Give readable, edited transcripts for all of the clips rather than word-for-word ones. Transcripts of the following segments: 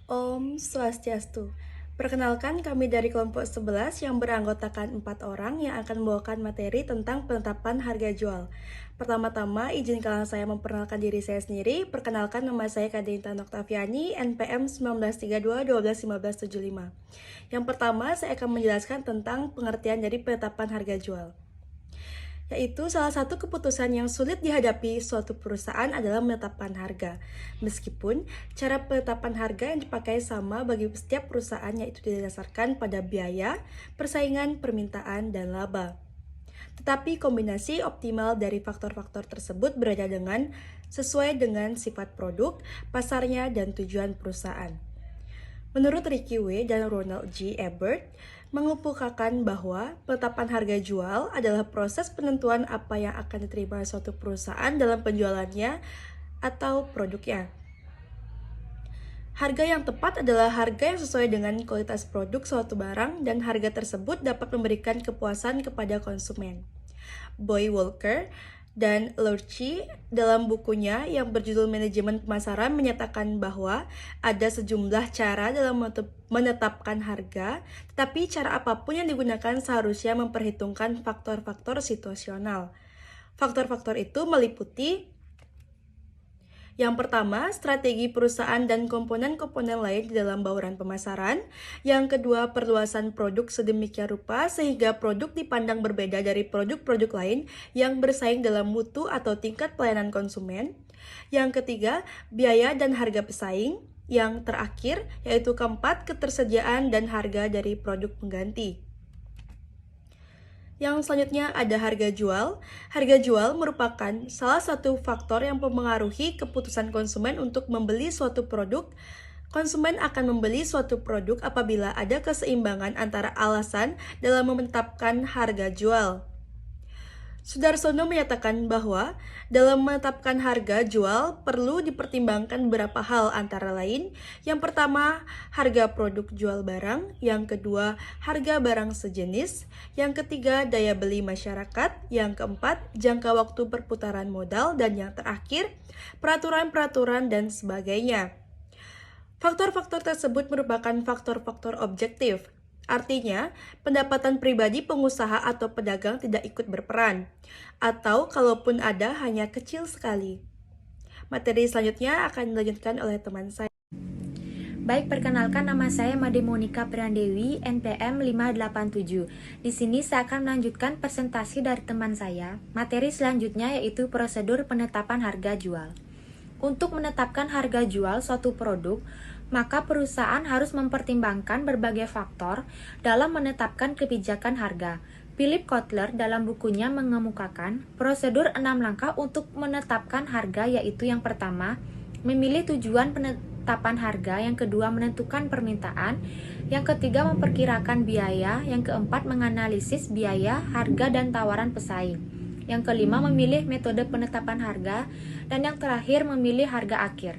Om Swastiastu. Perkenalkan, kami dari kelompok 11 yang beranggotakan 4 orang yang akan membawakan materi tentang penetapan harga jual. Pertama-tama, izinkan saya memperkenalkan diri saya sendiri. Perkenalkan, nama saya Kadinta Noktaviani, NPM 1932 12 15 75. Yang pertama, saya akan menjelaskan tentang pengertian dari penetapan harga jual, yaitu salah satu keputusan yang sulit dihadapi suatu perusahaan adalah menetapkan harga. Meskipun cara penetapan harga yang dipakai sama bagi setiap perusahaan, yaitu didasarkan pada biaya, persaingan, permintaan, dan laba. Tetapi kombinasi optimal dari faktor-faktor tersebut berada sesuai dengan sifat produk, pasarnya, dan tujuan perusahaan. Menurut Ricky W. dan Ronald G. Ebert, mengemukakan bahwa penetapan harga jual adalah proses penentuan apa yang akan diterima suatu perusahaan dalam penjualannya atau produknya. Harga yang tepat adalah harga yang sesuai dengan kualitas produk suatu barang dan harga tersebut dapat memberikan kepuasan kepada konsumen. Boy Walker dan Lurchi dalam bukunya yang berjudul Manajemen Pemasaran menyatakan bahwa ada sejumlah cara dalam menetapkan harga, tetapi cara apapun yang digunakan seharusnya memperhitungkan faktor-faktor situasional. Faktor-faktor itu meliputi: yang pertama, strategi perusahaan dan komponen-komponen lain di dalam bauran pemasaran. Yang kedua, perluasan produk sedemikian rupa sehingga produk dipandang berbeda dari produk-produk lain yang bersaing dalam mutu atau tingkat pelayanan konsumen. Yang ketiga, biaya dan harga pesaing. Yang terakhir, yaitu keempat, ketersediaan dan harga dari produk pengganti. Yang selanjutnya ada harga jual. Harga jual merupakan salah satu faktor yang mempengaruhi keputusan konsumen untuk membeli suatu produk. Konsumen akan membeli suatu produk apabila ada keseimbangan antara alasan dalam menetapkan harga jual. Sudarsono menyatakan bahwa dalam menetapkan harga jual perlu dipertimbangkan beberapa hal, antara lain: yang pertama, harga produk jual barang; yang kedua, harga barang sejenis; yang ketiga, daya beli masyarakat; yang keempat, jangka waktu perputaran modal; dan yang terakhir, peraturan-peraturan dan sebagainya. Faktor-faktor tersebut merupakan faktor-faktor objektif. Artinya, pendapatan pribadi pengusaha atau pedagang tidak ikut berperan, atau kalaupun ada, hanya kecil sekali. Materi selanjutnya akan dilanjutkan oleh teman saya. Baik, perkenalkan, nama saya Made Monica Priandewi, NPM 587. Di sini saya akan melanjutkan presentasi dari teman saya. Materi selanjutnya yaitu prosedur penetapan harga jual. Untuk menetapkan harga jual suatu produk, maka perusahaan harus mempertimbangkan berbagai faktor dalam menetapkan kebijakan harga. Philip Kotler dalam bukunya mengemukakan prosedur 6 langkah untuk menetapkan harga, yaitu yang pertama, memilih tujuan penetapan harga; yang kedua, menentukan permintaan; yang ketiga, memperkirakan biaya; yang keempat, menganalisis biaya, harga, dan tawaran pesaing; yang kelima, memilih metode penetapan harga; dan yang terakhir, memilih harga akhir.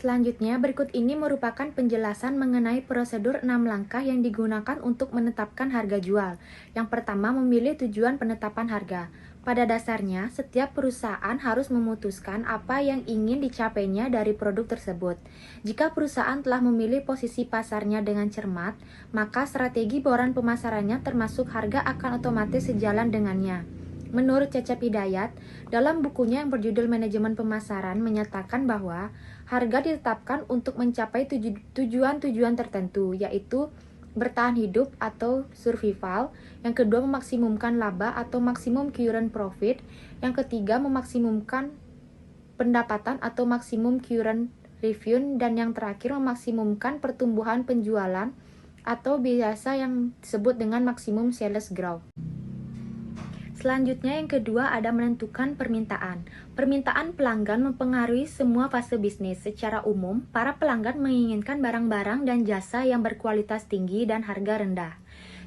Selanjutnya, berikut ini merupakan penjelasan mengenai prosedur 6 langkah yang digunakan untuk menetapkan harga jual. Yang pertama, memilih tujuan penetapan harga. Pada dasarnya, setiap perusahaan harus memutuskan apa yang ingin dicapainya dari produk tersebut. Jika perusahaan telah memilih posisi pasarnya dengan cermat, maka strategi bauran pemasarannya termasuk harga akan otomatis sejalan dengannya. Menurut Cecep Hidayat, dalam bukunya yang berjudul Manajemen Pemasaran menyatakan bahwa harga ditetapkan untuk mencapai tujuan-tujuan tertentu, yaitu bertahan hidup atau survival; yang kedua, memaksimumkan laba atau maksimum current profit; yang ketiga, memaksimumkan pendapatan atau maksimum current revenue; dan yang terakhir, memaksimumkan pertumbuhan penjualan atau biasa yang disebut dengan maksimum sales growth. Selanjutnya, yang kedua ada menentukan permintaan. Permintaan pelanggan mempengaruhi semua fase bisnis. Secara umum, para pelanggan menginginkan barang-barang dan jasa yang berkualitas tinggi dan harga rendah.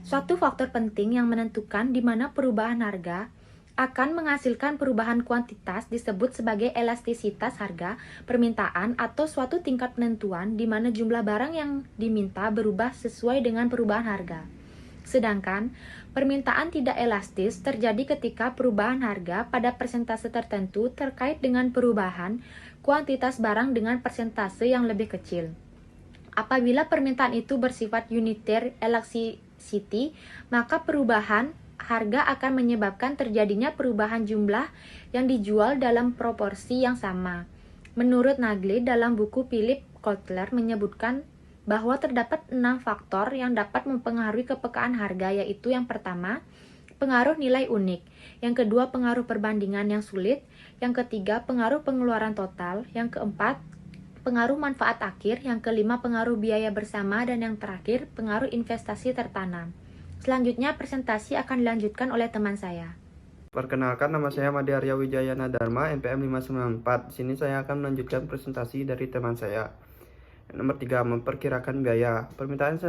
Suatu faktor penting yang menentukan di mana perubahan harga akan menghasilkan perubahan kuantitas disebut sebagai elastisitas harga permintaan, atau suatu tingkat penentuan di mana jumlah barang yang diminta berubah sesuai dengan perubahan harga. Sedangkan permintaan tidak elastis terjadi ketika perubahan harga pada persentase tertentu terkait dengan perubahan kuantitas barang dengan persentase yang lebih kecil. Apabila permintaan itu bersifat unitary elasticity, maka perubahan harga akan menyebabkan terjadinya perubahan jumlah yang dijual dalam proporsi yang sama. Menurut Nagle, dalam buku Philip Kotler menyebutkan bahwa terdapat 6 faktor yang dapat mempengaruhi kepekaan harga, yaitu yang pertama, pengaruh nilai unik, yang kedua, pengaruh perbandingan yang sulit, yang ketiga, pengaruh pengeluaran total, yang keempat, pengaruh manfaat akhir, yang kelima, pengaruh biaya bersama, dan yang terakhir, pengaruh investasi tertanam. Selanjutnya, presentasi akan dilanjutkan oleh teman saya. Perkenalkan, nama saya Made Arya Wijayana Dharma, NPM 594. Di sini saya akan melanjutkan presentasi dari teman saya. Nomor 3, memperkirakan biaya. Permintaan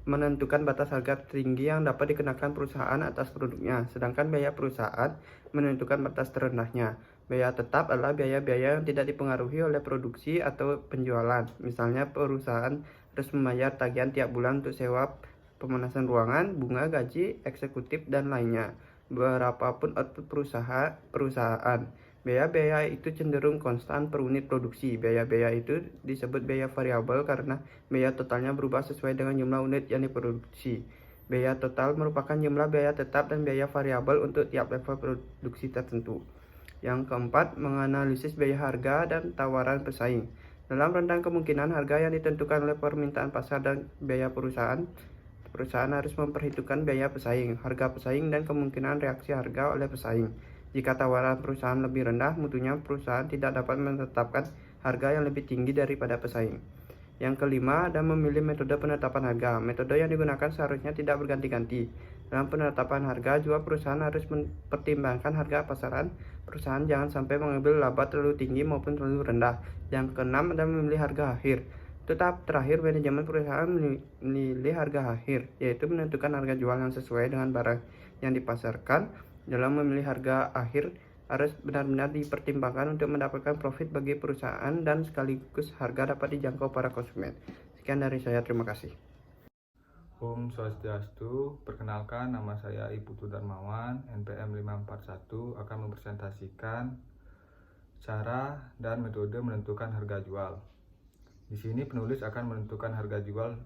menentukan batas harga tertinggi yang dapat dikenakan perusahaan atas produknya, sedangkan biaya perusahaan menentukan batas terendahnya. Biaya tetap adalah biaya-biaya yang tidak dipengaruhi oleh produksi atau penjualan. Misalnya, perusahaan harus membayar tagihan tiap bulan untuk sewa pemanasan ruangan, bunga, gaji, eksekutif, dan lainnya. Berapapun output perusahaan, biaya-biaya itu cenderung konstan per unit produksi. Biaya-biaya itu disebut biaya variabel karena biaya totalnya berubah sesuai dengan jumlah unit yang diproduksi. Biaya total merupakan jumlah biaya tetap dan biaya variabel untuk tiap level produksi tertentu. Yang keempat, menganalisis biaya harga dan tawaran pesaing. Dalam rentang kemungkinan harga yang ditentukan oleh permintaan pasar dan biaya perusahaan harus memperhitungkan biaya pesaing, harga pesaing, dan kemungkinan reaksi harga oleh pesaing. Jika tawaran perusahaan lebih rendah, mutunya perusahaan tidak dapat menetapkan harga yang lebih tinggi daripada pesaing. Yang kelima, ada memilih metode penetapan harga. Metode yang digunakan seharusnya tidak berganti-ganti. Dalam penetapan harga, juga perusahaan harus mempertimbangkan harga pasaran. Perusahaan jangan sampai mengambil laba terlalu tinggi maupun terlalu rendah. Yang keenam, ada memilih harga akhir. Untuk tahap terakhir, manajemen perusahaan memilih harga akhir, yaitu menentukan harga jual yang sesuai dengan barang yang dipasarkan. Dalam memilih harga akhir, harus benar-benar dipertimbangkan untuk mendapatkan profit bagi perusahaan dan sekaligus harga dapat dijangkau para konsumen. Sekian dari saya, terima kasih. Om Swastiastu, perkenalkan, nama saya Iputu Darmawan, NPM 541, akan mempresentasikan cara dan metode menentukan harga jual. Di sini penulis akan menentukan harga jual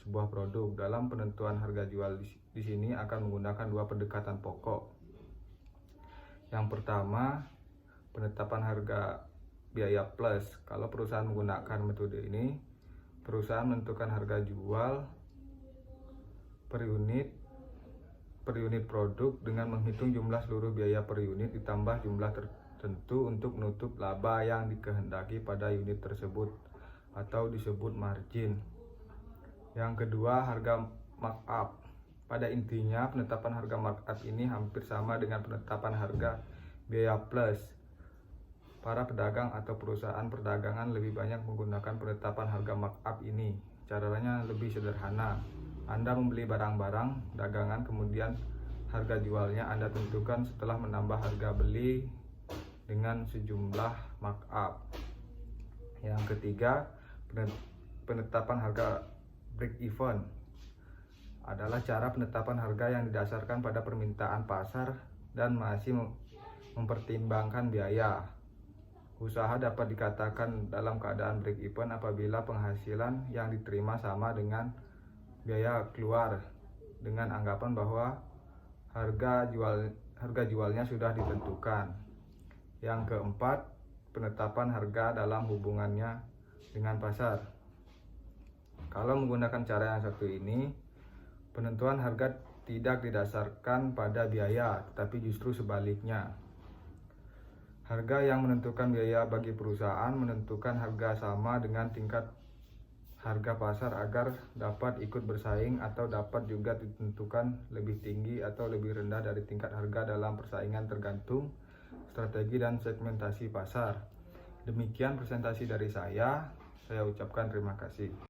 sebuah produk. Dalam penentuan harga jual di sini akan menggunakan dua pendekatan pokok. Yang pertama, penetapan harga biaya plus. Kalau perusahaan menggunakan metode ini, perusahaan menentukan harga jual per unit produk dengan menghitung jumlah seluruh biaya per unit ditambah jumlah tertentu untuk menutup laba yang dikehendaki pada unit tersebut, atau disebut margin. Yang kedua, harga markup. Pada intinya, penetapan harga markup ini hampir sama dengan penetapan harga biaya plus. Para pedagang atau perusahaan perdagangan lebih banyak menggunakan penetapan harga markup ini. Caranya lebih sederhana. Anda membeli barang-barang dagangan, kemudian harga jualnya Anda tentukan setelah menambah harga beli dengan sejumlah markup. Yang ketiga, penetapan harga break even adalah cara penetapan harga yang didasarkan pada permintaan pasar dan masih mempertimbangkan biaya. Usaha dapat dikatakan dalam keadaan break even apabila penghasilan yang diterima sama dengan biaya keluar, dengan anggapan bahwa harga jualnya sudah ditentukan. Yang keempat, penetapan harga dalam hubungannya dengan pasar. Kalau menggunakan cara yang satu ini, penentuan harga tidak didasarkan pada biaya, tetapi justru sebaliknya. Harga yang menentukan biaya bagi perusahaan menentukan harga sama dengan tingkat harga pasar agar dapat ikut bersaing, atau dapat juga ditentukan lebih tinggi atau lebih rendah dari tingkat harga dalam persaingan tergantung strategi dan segmentasi pasar. Demikian presentasi dari saya ucapkan terima kasih.